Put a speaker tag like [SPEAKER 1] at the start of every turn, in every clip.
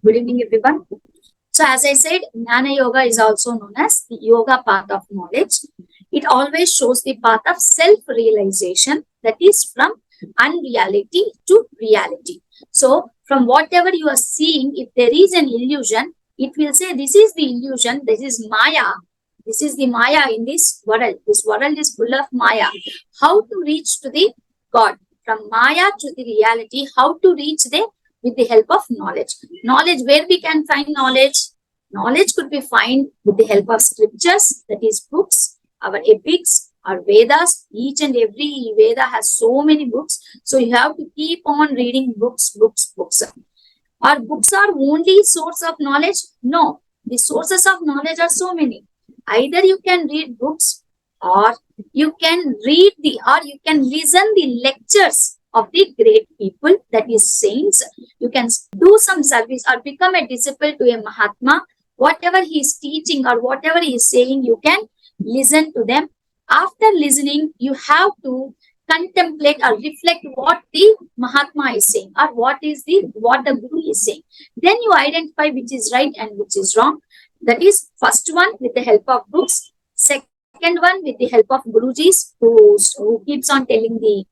[SPEAKER 1] Good evening, everyone. So, as I said, Jnana Yoga is also known as the yoga path of knowledge. It always shows the path of self-realization, that is from unreality to reality. So, from whatever you are seeing, if there is an illusion, it will say this is the illusion, this is Maya. This is the Maya in this world. This world is full of Maya. How to reach to the God? From Maya to the reality, how to reach there? With the help of knowledge. Knowledge, where we can find knowledge? Knowledge could be found with the help of scriptures, that is books, our epics, our Vedas. Each and every Veda has so many books. So you have to keep on reading books. Our books are only source of knowledge? No. The sources of knowledge are so many. Either you can read books, or you can listen the lectures of the great people, that is saints. You can do some service or become a disciple to a Mahatma. Whatever he is teaching or whatever he is saying, you can listen to them. After listening, you have to contemplate or reflect what the Mahatma is saying, or what the Guru is saying. Then you identify which is right and which is wrong. That is first one, with the help of books. Second one, with the help of Gurujis who keeps on telling the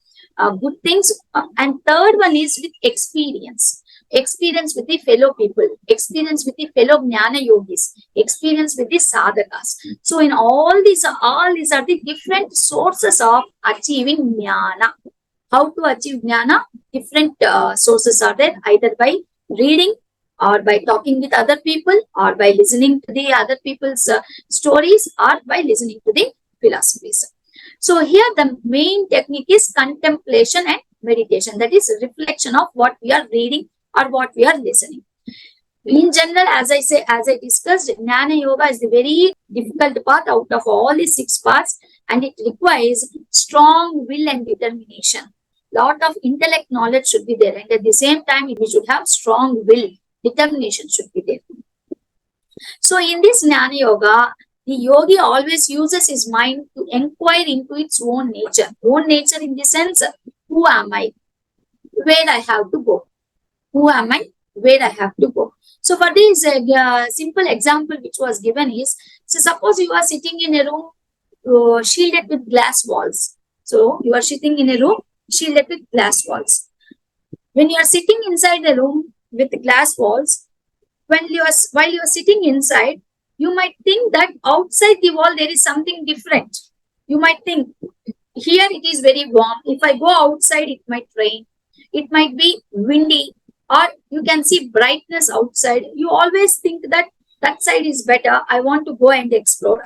[SPEAKER 1] good things. And third one is with experience with the fellow people, experience with the fellow Jnana yogis, experience with the sadhakas. So in all these are the different sources of achieving Jnana. How to achieve Jnana? Different sources are there, either by reading, or by talking with other people, or by listening to the other people's stories, or by listening to the philosophies. So here the main technique is contemplation and meditation, that is reflection of what we are reading or what we are listening. In general, as I discussed, Jnana Yoga is the very difficult path out of all the 6 paths, and it requires strong will and determination. Lot of intellect knowledge should be there, and at the same time we should have strong will, determination should be there. So in this Jnana Yoga, the yogi always uses his mind to inquire into its own nature. Own nature in the sense, who am I? Where I have to go? Who am I? Where I have to go? So for this simple example which was given is, so suppose you are sitting in a room shielded with glass walls. So you are sitting in a room shielded with glass walls. When you are sitting inside the room with glass walls, while you are sitting inside, you might think that outside the wall there is something different. You might think, here it is very warm. If I go outside, it might rain. It might be windy, or you can see brightness outside. You always think that side is better. I want to go and explore.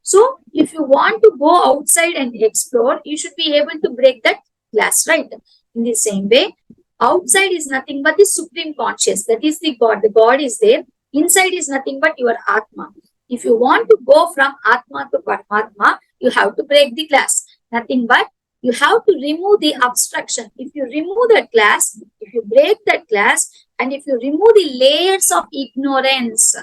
[SPEAKER 1] So if you want to go outside and explore, you should be able to break that glass, right? In the same way, outside is nothing but the supreme conscious. That is the God. The God is there. Inside is nothing but your Atma. If you want to go from Atma to Paramatma, you have to break the glass. Nothing but you have to remove the obstruction. If you remove that glass, if you break that glass, and if you remove the layers of ignorance.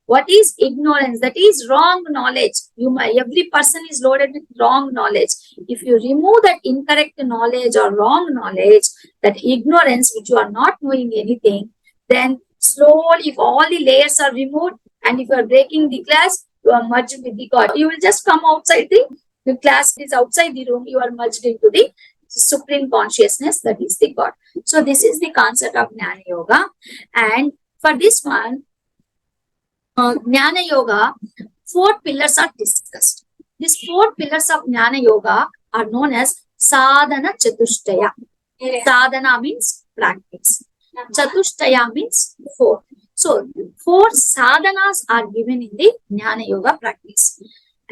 [SPEAKER 1] What is ignorance? That is wrong knowledge. Every person is loaded with wrong knowledge. If you remove that incorrect knowledge or wrong knowledge, that ignorance which you are not knowing anything, then slowly, if all the layers are removed, and if you are breaking the glass, you are merged with the God. You will just come outside the glass is outside the room, you are merged into the supreme consciousness, that is the God. So this is the concept of Jnana Yoga. And for this one, Jnana Yoga, 4 pillars are discussed. These 4 pillars of Jnana Yoga are known as Sadhana Chatushtaya. Sadhana means practice. Chatushtaya means 4. So 4 sadhanas are given in the Jnana Yoga practice.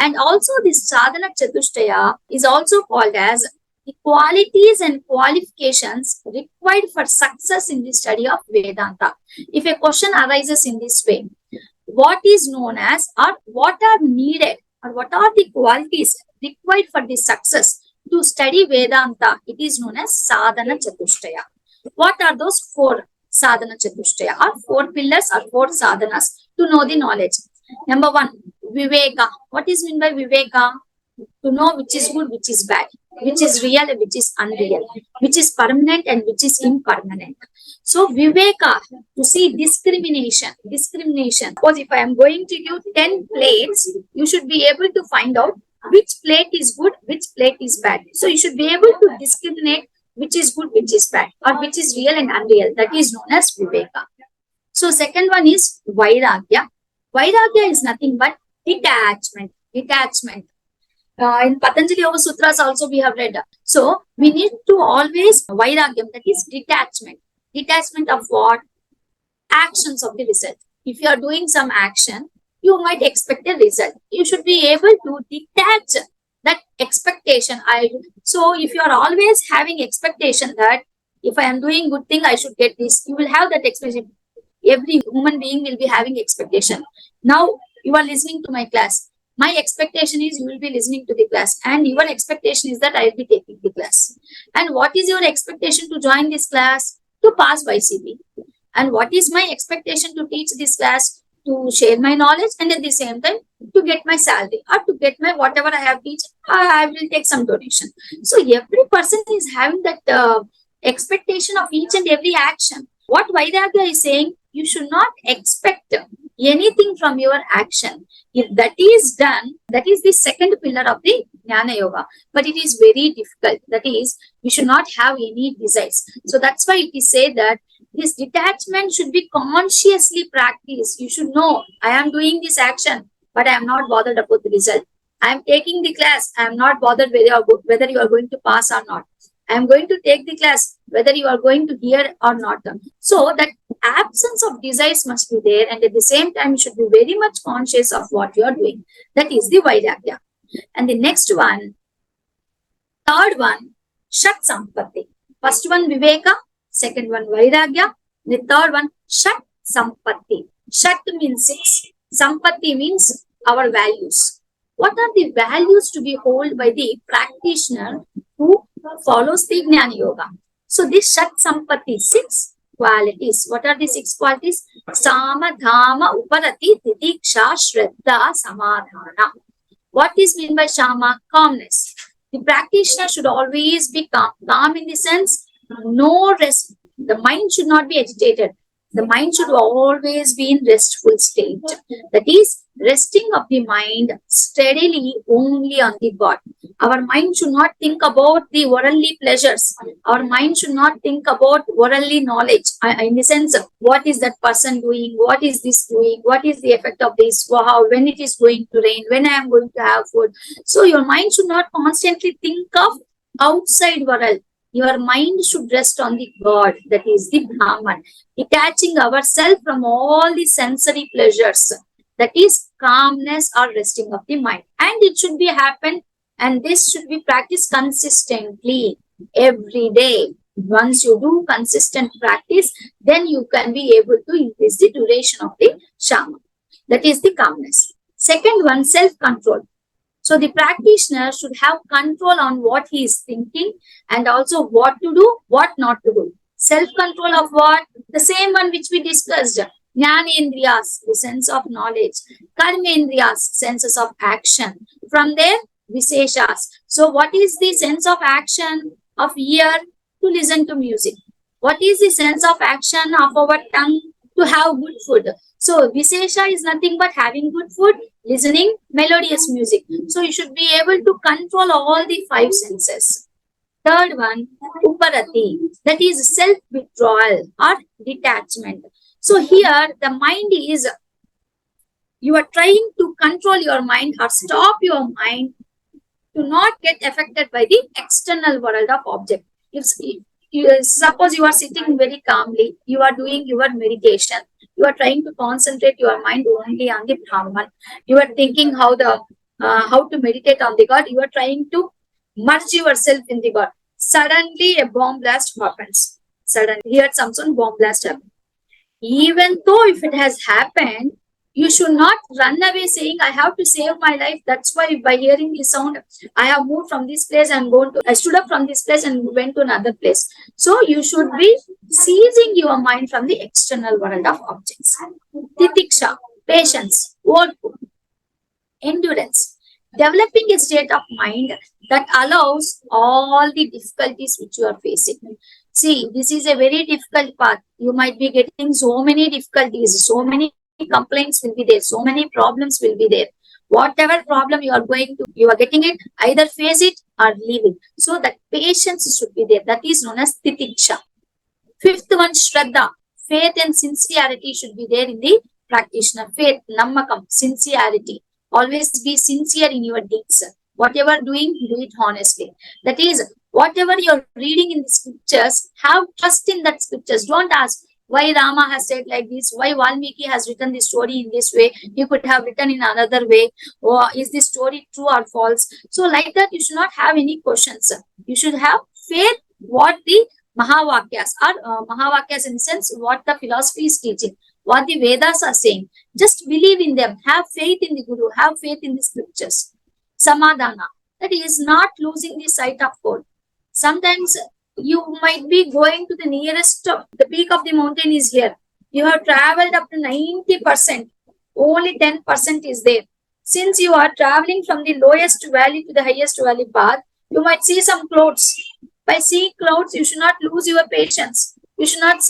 [SPEAKER 1] And also this sadhana chatushtaya is also called as the qualities and qualifications required for success in the study of Vedanta. If a question arises in this way, what is known as, or what are needed, or what are the qualities required for the success to study Vedanta, it is known as sadhana chatushtaya. What are those 4 sadhana chatushtaya, or 4 pillars or 4 sadhanas to know the knowledge? Number 1, Viveka. What is meant by Viveka? To know which is good, which is bad. which is real and which is unreal, which is permanent and which is impermanent. So Viveka, to see discrimination. Suppose if I am going to give 10 plates, you should be able to find out which plate is good, which plate is bad. So you should be able to discriminate which is good, which is bad, or which is real and unreal. That is known as Viveka. So second one is Vairagya. Vairagya is nothing but detachment. In Patanjali Yoga Sutras also we have read. So we need to always Vairagyam, that is detachment. Detachment of what? Actions of the result. If you are doing some action, you might expect a result. You should be able to detach that expectation. So if you are always having expectation that if I am doing good thing, I should get this, you will have that expectation. Every human being will be having expectation. Now you are listening to my class. My expectation is you will be listening to the class, and your expectation is that I will be taking the class. And what is your expectation to join this class? To pass YCB. And what is my expectation to teach this class? To share my knowledge, and at the same time to get my salary, or to get my whatever I have teach, I will take some donation. So every person is having that expectation of each and every action. What Vairagya is saying, you should not expect anything from your action. If that is done, that is the second pillar of the Jnana Yoga. But it is very difficult. That is, we should not have any desires. So that's why it is said that this detachment should be consciously practiced. You should know, I am doing this action, but I am not bothered about the result. I am taking the class. I am not bothered whether you are going to pass or not. I am going to take the class, whether you are going to hear or not. So that absence of desires must be there, and at the same time you should be very much conscious of what you are doing. That is the Vairagya. And the next one, third one, Shat Sampatti. First one Viveka, second one Vairagya, the third one Shat Sampatti. Shat means 6, Sampatti means our values. What are the values to be held by the practitioner who follows the Jnana Yoga? So this Shat Sampatti, 6 qualities. What are the 6 qualities? Sama, Dhama, Uparati, Titiksha, Shraddha, Samadhana. What is meant by Shama? Calmness. The practitioner should always be calm. Calm in the sense, no rest. The mind should not be agitated. The mind should always be in restful state. That is, resting of the mind steadily only on the God. Our mind should not think about the worldly pleasures. Our mind should not think about worldly knowledge. In the sense, what is that person doing? What is this doing? What is the effect of this? How, when it is going to rain? When I am going to have food? So your mind should not constantly think of outside world. Your mind should rest on the God, that is the Brahman, detaching ourselves from all the sensory pleasures. That is calmness or resting of the mind. And it should be happen, and this should be practiced consistently every day. Once you do consistent practice, then you can be able to increase the duration of the Shama. That is the calmness. Second one, self-control. So the practitioner should have control on what he is thinking, and also what to do, what not to do. Self-control of what? The same one which we discussed. Jnanendriyas, the sense of knowledge. Karmendriyas, senses of action. From there, Viseshas. So what is the sense of action of ear? To listen to music. What is the sense of action of our tongue? To have good food. So Visesha is nothing but having good food, listening melodious music. So you should be able to control all the 5 senses. Third one, Uparati, that is self-withdrawal or detachment. So here the mind is, you are trying to control your mind or stop your mind to not get affected by the external world of object. Suppose you are sitting very calmly, you are doing your meditation, you are trying to concentrate your mind only on the Brahman, you are thinking how to meditate on the God, you are trying to merge yourself in the God. Suddenly a bomb blast happens. Suddenly, here some bomb blast happens. Even though if it has happened, you should not run away saying, I have to save my life. That's why by hearing the sound, I have moved from this place and I stood up from this place and went to another place. So you should be seizing your mind from the external world of objects. Titiksha, patience, endurance. developing a state of mind that allows all the difficulties which you are facing. See, this is a very difficult path. You might be getting so many difficulties, so many complaints will be there, so many problems will be there. Whatever problem you are getting it, either face it or leave it. So that patience should be there. That is known as titiksha. Fifth one, Shraddha. Faith and sincerity should be there in the practitioner. Faith, nammakam, sincerity. Always be sincere in your deeds. Whatever doing, do it honestly. That is, whatever you're reading in the scriptures, have trust in that scriptures. Don't ask why Rama has said like this, why Valmiki has written this story in this way. He could have written in another way. Or is this story true or false? So like that, you should not have any questions. You should have faith what the Mahavakyas or Mahavakyas in the sense what the philosophy is teaching, what the Vedas are saying. Just believe in them. Have faith in the Guru. Have faith in the scriptures. Samadhana. That is not losing the sight of God. Sometimes you might be going to the nearest, the peak of the mountain is here. You have traveled up to 90%. Only 10% is there. Since you are traveling from the lowest valley to the highest valley path, you might see some clouds. By seeing clouds, you should not lose your patience. You should not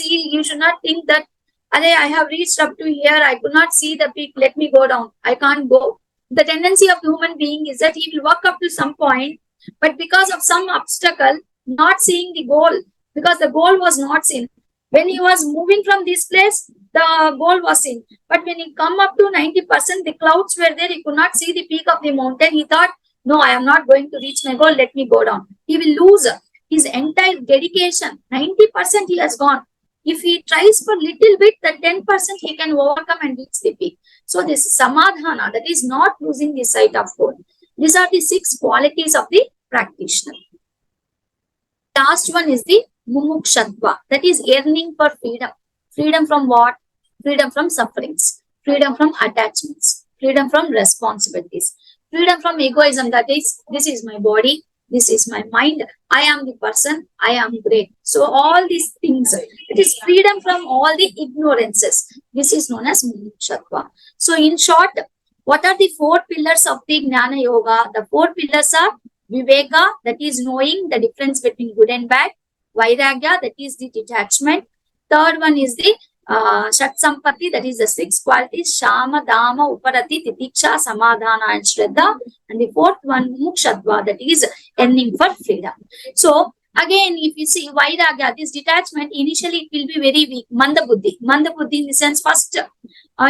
[SPEAKER 1] think that, I have reached up to here, I could not see the peak, let me go down. I can't go. The tendency of the human being is that he will walk up to some point, but because of some obstacle, not seeing the goal, because the goal was not seen. When he was moving from this place, the goal was seen. But when he come up to 90%, the clouds were there, he could not see the peak of the mountain. He thought, no, I am not going to reach my goal, let me go down. He will lose his entire dedication. 90% he has gone. If he tries for little bit, that 10% he can overcome and reach the peak. So this samadhana, that is not losing the sight of God. These are the 6 qualities of the practitioner. Last one is the mumukshatva, that is yearning for freedom. Freedom from what? Freedom from sufferings, freedom from attachments, freedom from responsibilities, freedom from egoism, that is, this is my body, this is my mind, I am the person, I am great. So all these things, it is freedom from all the ignorances. This is known as mumukshatva. So in short, what are the 4 pillars of the Jnana Yoga? The 4 pillars are Viveka, that is knowing the difference between good and bad. Vairagya, that is the detachment. Third one is the Shat Sampatti, that is the 6 qualities. Shama, Dama, Uparati, Titiksha, Samadhana and Shraddha. And the 4th one, Mukshatva, that is yearning for freedom. So again, if you see Vairagya, this detachment, initially it will be very weak. Manda Buddhi in the sense, first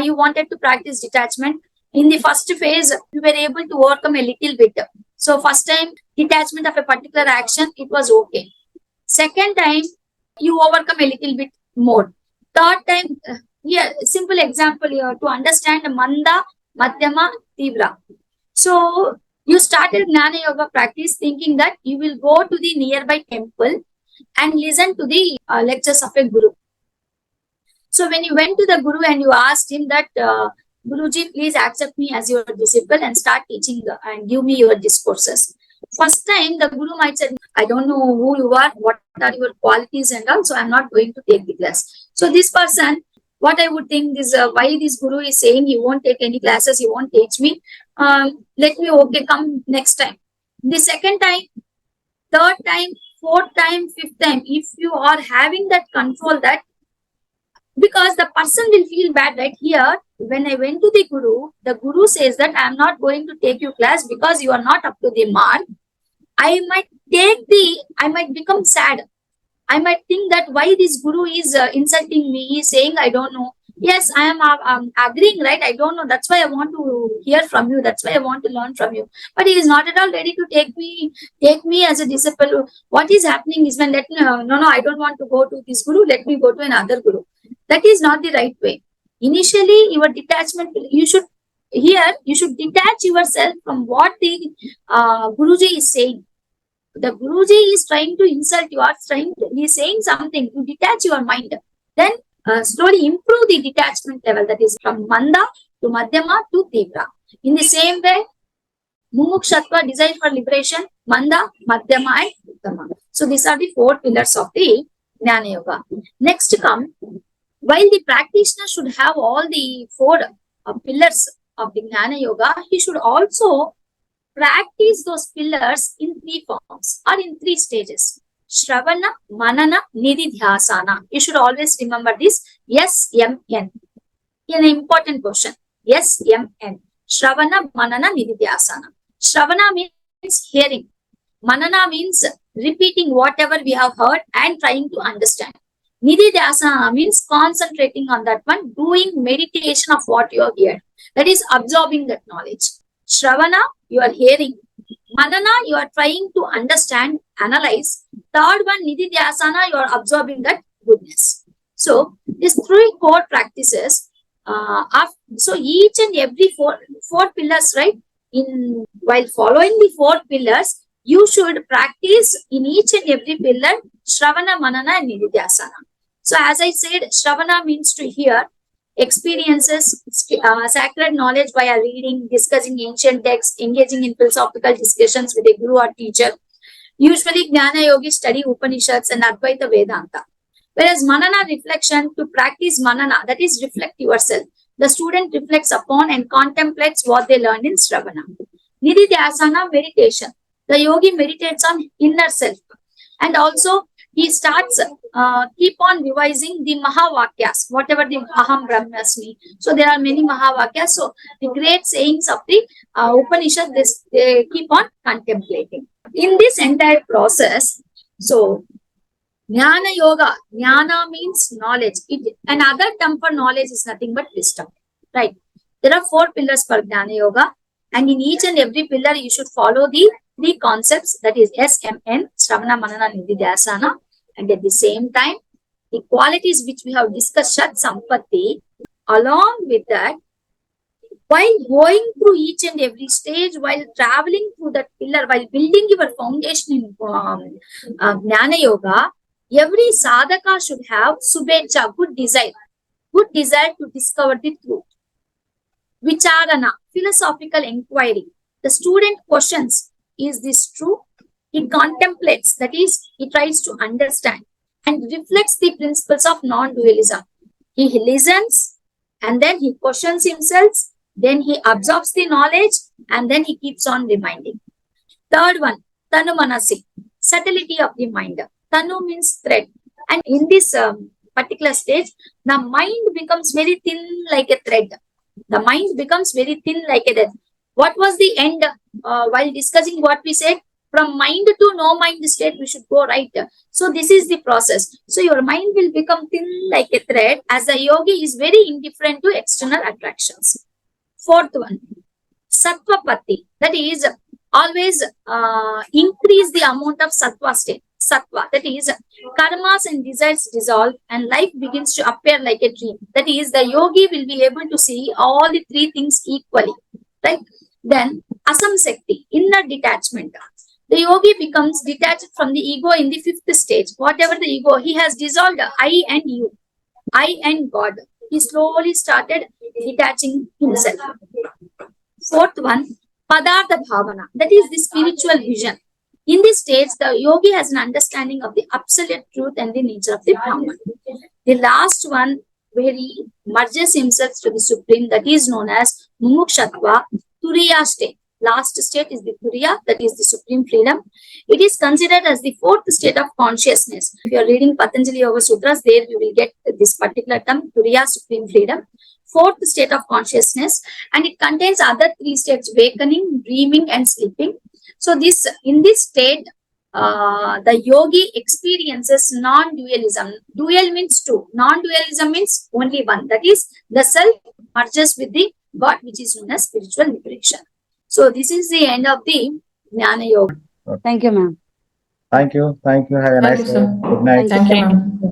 [SPEAKER 1] you wanted to practice detachment. In the first phase, you were able to overcome a little bit. So first time, detachment of a particular action, it was okay. Second time, you overcome a little bit more. Third time, here, simple example here to understand Manda, Madhyama, Tivra. So you started Jnana Yoga practice thinking that you will go to the nearby temple and listen to the lectures of a Guru. So when you went to the Guru and you asked him that, Guruji, please accept me as your disciple and start teaching and give me your discourses. First time, the Guru might say, I don't know who you are, what are your qualities and all, so I'm not going to take the class. So this person, what I would think is, why this Guru is saying he won't take any classes, he won't teach me. Let me, okay, come next time. The second time, third time, fourth time, fifth time, if you are having that control, that because the person will feel bad, right? Here, when I went to the Guru says that I am not going to take you class because you are not up to the mark. I might become sad. I might think that why this Guru is insulting me, he is saying I don't know. Yes, I am agreeing, right? I don't know. That's why I want to hear from you. That's why I want to learn from you. But he is not at all ready to take me as a disciple. What is happening is when no, I don't want to go to this Guru. Let me go to another Guru. That is not the right way. Initially, your detachment, you should detach yourself from what the Guruji is saying. The Guruji is trying to insult you, he is saying something to detach your mind. Then slowly improve the detachment level, that is from Manda to Madhyama to Tivra. In the same way, Mumukshatva, desire for liberation, Manda, Madhyama and Uttama. So these are the 4 pillars of the Jnana Yoga. Next come, while the practitioner should have all the 4 pillars of the Jnana Yoga, he should also practice those pillars in 3 forms or in 3 stages. Shravana, Manana, Nididhyasana. You should always remember this. SMN. An important question. SMN. Shravana, Manana, Nididhyasana. Shravana means hearing. Manana means repeating whatever we have heard and trying to understand. Nididhyasana means concentrating on that one, doing meditation of what you have heard. That is absorbing that knowledge. Shravana, you are hearing. Manana, you are trying to understand, analyze. Third one, Nididhyasana, you are absorbing that goodness. So, these 3 core practices, so each and every four pillars, right? While following the 4 pillars, you should practice in each and every pillar Shravana, Manana, and Nididhyasana. So, as I said, Shravana means to hear, experiences sacred knowledge via reading, discussing ancient texts, engaging in philosophical discussions with a guru or teacher. Usually, Jnana Yogis study Upanishads and Advaita Vedanta. Whereas Manana reflection, to practice Manana, that is reflect yourself. The student reflects upon and contemplates what they learned in Shravana. Nididhyasana, meditation. The yogi meditates on inner self. And also, he starts, keep on revising the Mahavakyas, whatever the Aham Brahmasmi. So, there are many Mahavakyas. So, the great sayings of the Upanishad, they keep on contemplating. In this entire process, so, Jnana Yoga, Jnana means knowledge. Another term for knowledge is nothing but wisdom, right? There are 4 pillars for Jnana Yoga, and in each and every pillar, you should follow the 3 concepts, that is SMN, Shravana, Manana, Nididhyasana, and at the same time, the qualities which we have discussed, Shat Sampatti, along with that, while going through each and every stage, while traveling through that pillar, while building your foundation in Jnana Yoga, every sadhaka should have subhecha, good desire to discover the truth. Vicharana, philosophical inquiry. The student questions, is this true? He contemplates, that is, he tries to understand and reflects the principles of non-dualism. He listens and then he questions himself, then he absorbs the knowledge and then he keeps on reminding. Third one, Tanu Manasi, subtlety of the mind. Tanu means thread. And in this particular stage, the mind becomes very thin like a thread. The mind becomes very thin like a thread. What was the end while discussing what we said? From mind to no mind state, we should go right. So this is the process. So your mind will become thin like a thread as the yogi is very indifferent to external attractions. Fourth one, Sattvapatti. That is always increase the amount of sattva state. Sattva, that is karmas and desires dissolve and life begins to appear like a dream. That is, the yogi will be able to see all the 3 things equally, right? Then Asamsakti, inner detachment. The yogi becomes detached from the ego in the 5th stage. Whatever the ego, he has dissolved I and you, I and God. He slowly started detaching himself. Fourth one, Padartha Bhavana. That is the spiritual vision. In this stage, the yogi has an understanding of the absolute truth and the nature of the Brahman. The last one, where he merges himself to the Supreme, that is known as Mumukshatva, Turiya state. Last state is the Turiya, that is the Supreme Freedom. It is considered as the 4th state of consciousness. If you are reading Patanjali Yoga Sutras, there you will get this particular term, Turiya, Supreme Freedom. 4th state of consciousness, and it contains other 3 states, awakening, dreaming, and sleeping. So in this state, the yogi experiences non-dualism. Dual means 2. Non-dualism means only one. That is, the self merges with the God, which is known as spiritual liberation. So this is the end of the Jnana Yoga.
[SPEAKER 2] Thank you, ma'am.
[SPEAKER 3] Thank you. Have a nice day. Good night.
[SPEAKER 2] Thank you, ma'am.